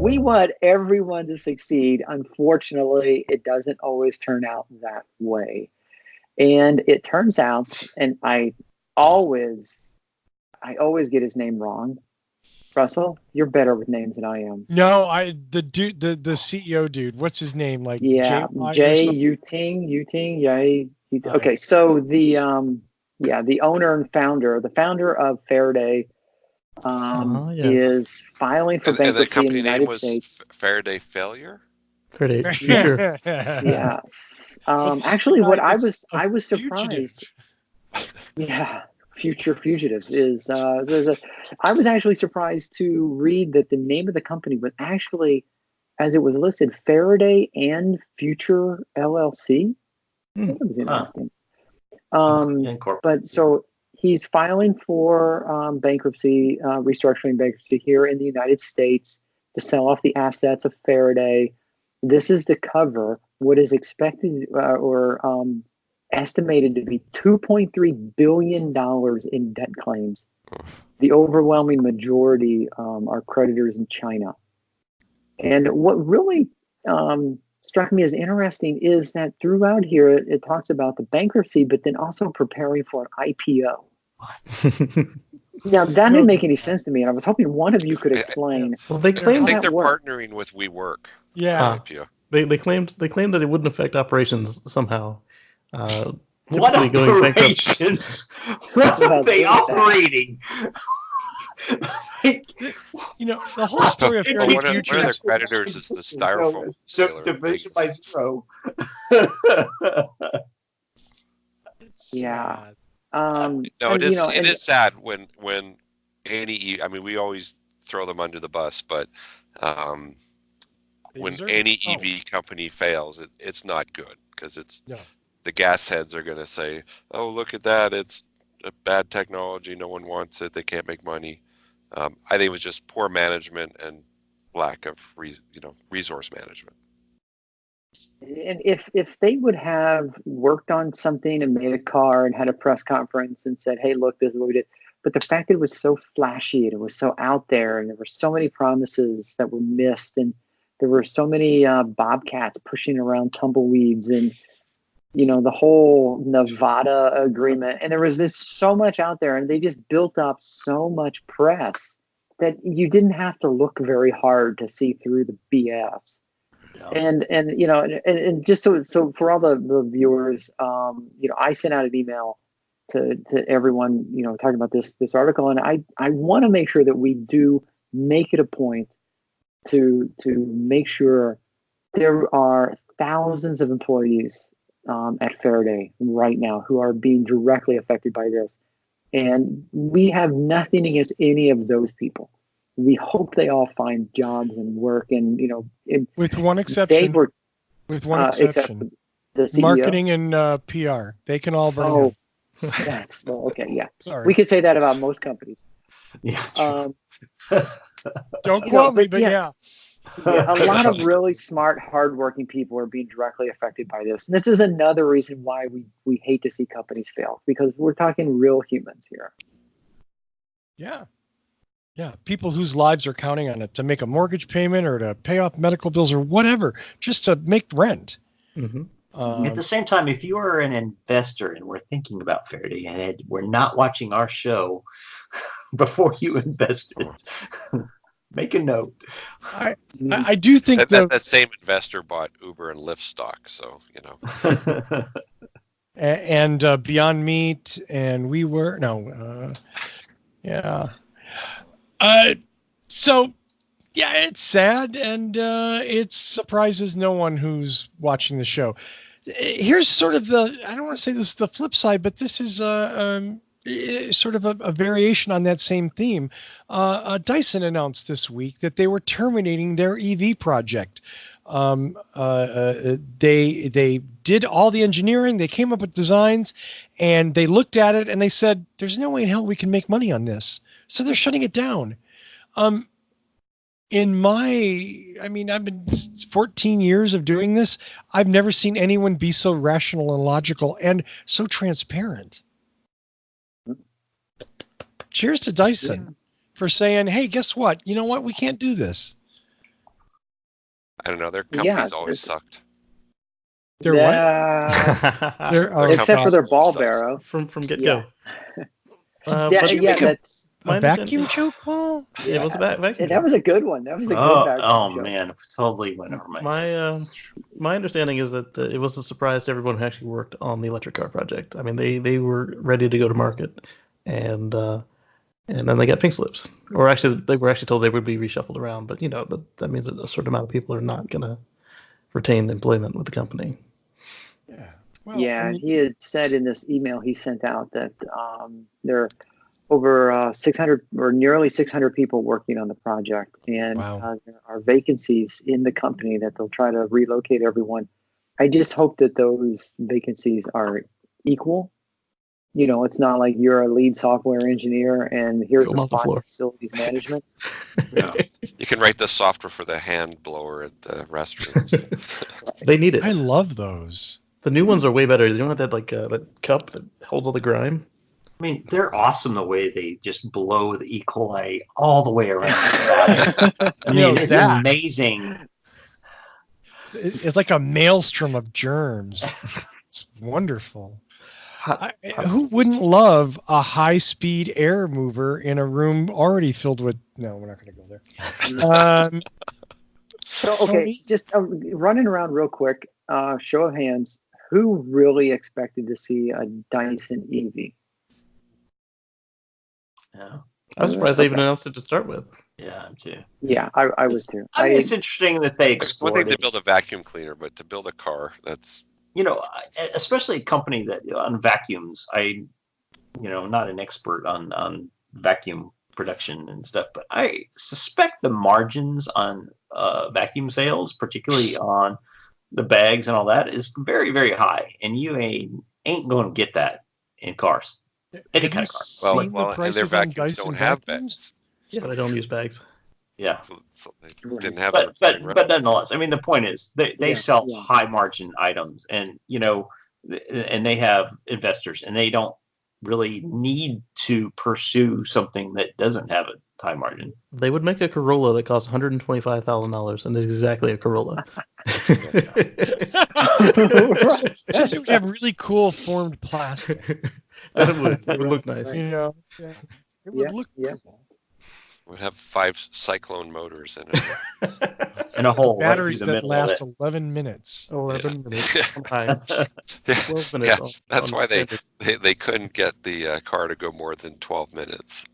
We want everyone to succeed. Unfortunately, it doesn't always turn out that way. And it turns out, and always I always get his name wrong. Russell, you're better with names than I am. No, the dude, the CEO dude. What's his name? Like Yeah, JY or Jay something? Yuting, yay. Okay, so the owner and the founder of Faraday, Yes. is filing for And the bankruptcy in the company name United was States. Faraday Failure? Faraday Future. Yeah. But this is Actually, the what guy that's I was fugitive. surprised. Yeah, Future Fugitives is I was actually surprised to read that the name of the company was actually, as it was listed, Faraday and Future LLC. I thought it was interesting. But so he's filing for bankruptcy, restructuring bankruptcy here in the United States to sell off the assets of Faraday. This is to cover what is expected or estimated to be $2.3 billion in debt claims. The overwhelming majority are creditors in China. And what really struck me as interesting is that throughout here, it talks about the bankruptcy, but then also preparing for an IPO. Now, that didn't make any sense to me, and I was hoping one of you could explain. Well, they I claimed think they're worked. partnering with WeWork. Yeah. IPO. they claimed that it wouldn't affect operations somehow. What Typically going bankrupt. operations? What are they operating? You know, the whole story of Well, Faraday one of Future their is creditors is the styrofoam sealer in division by Vegas. zero. Yeah. sad. No, and, it is sad when any. I mean, we always throw them under the bus, but They when deserve any it. EV company fails, it's not good because No. the gas heads are going to say, "Oh, look at that! It's a bad technology. No one wants it. They can't make money." I think it was just poor management and lack of resource management. And if they would have worked on something and made a car and had a press conference and said, "Hey, look, this is what we did," but the fact that it was so flashy and it was so out there and there were so many promises that were missed and there were so many bobcats pushing around tumbleweeds and the whole Nevada agreement, and there was this so much out there, and they just built up so much press that you didn't have to look very hard to see through the BS. Yeah. And just so for all the viewers, I sent out an email to everyone, talking about this article, and I want to make sure that we do make it a point to make sure there are thousands of employees at Faraday right now who are being directly affected by this, and we have nothing against any of those people. We hope they all find jobs and work, and With one exception. They were, With one exception. except the CEO. Marketing and PR. They can all burn Oh, out. that's okay. Yeah, Sorry. we could say that about most companies. Yeah. True. Don't quote me, but yeah, a lot of really smart, hardworking people are being directly affected by this. And this is another reason why we hate to see companies fail, because we're talking real humans here. Yeah. Yeah. People whose lives are counting on it to make a mortgage payment or to pay off medical bills or whatever, just to make rent. Mm-hmm. At the same time, if you are an investor and we're thinking about Faraday and we're not watching our show before you invested, make a note. I do think that same investor bought Uber and Lyft stock, so and Beyond Meat and yeah. So yeah, it's sad and it surprises no one who's watching the show. Here's sort of I don't want to say this is the flip side, but this is sort of a variation on that same theme. Dyson announced this week that they were terminating their EV project. They did all the engineering, they came up with designs, and they looked at it and they said, "There's no way in hell we can make money on this." So they're shutting it down. I've been 14 years of doing this. I've never seen anyone be so rational and logical and so transparent. Cheers to Dyson for saying, hey, guess what? You know what? We can't do this. I don't know. Their company's always sucked. They're what? Except for their ball barrel. From get-go. That's a vacuum choke ball? Yeah, it was a vacuum. That was a good one. That was a good vacuum choke. Man, totally went over my understanding is that it was a surprise to everyone who actually worked on the electric car project. I mean, they were ready to go to market, and then they got pink slips. Or actually, they were actually told they would be reshuffled around. But that means that a certain amount of people are not going to retain employment with the company. Yeah. Well, he had said in this email he sent out that there are over 600 or nearly 600 people working on the project, and there are vacancies in the company that they'll try to relocate everyone. I just hope that those vacancies are equal. It's not like you're a lead software engineer and here's a spot in facilities management. You can write the software for the hand blower at the restrooms. They need it. I love those. The new ones are way better. They don't have that that cup that holds all the grime. I mean, they're awesome the way they just blow the E. coli all the way around. I mean, it's amazing. It's like a maelstrom of germs. It's wonderful. Who wouldn't love a high-speed air mover in a room already filled with... No, we're not going to go there. So, okay, just running around real quick, show of hands, who really expected to see a Dyson EV? Yeah, I was surprised they even announced it to start with. Yeah, I'm too. Yeah, I was too. I mean, it's interesting that they explored it's one thing to build a vacuum cleaner, but to build a car, that's... especially a company that on vacuums, I'm not an expert on vacuum production and stuff, but I suspect the margins on vacuum sales, particularly on the bags and all that, is very, very high, and you ain't going to get that in cars. Any kind of car. The prices on Dyson don't have vacuums? bags. Yeah, they don't use bags. Yeah, so they didn't have. But nonetheless, I mean, the point is they sell high margin items, and and they have investors, and they don't really need to pursue something that doesn't have a high margin. They would make a Corolla that costs $125,000, and is exactly a Corolla. Except it would have really cool formed plastic. It would look nice. It would look cool. It would have 5 Cyclone motors in it. And a hole batteries right that last 11 minutes. 11 minutes. 12 minutes. That's why they couldn't get the car to go more than 12 minutes.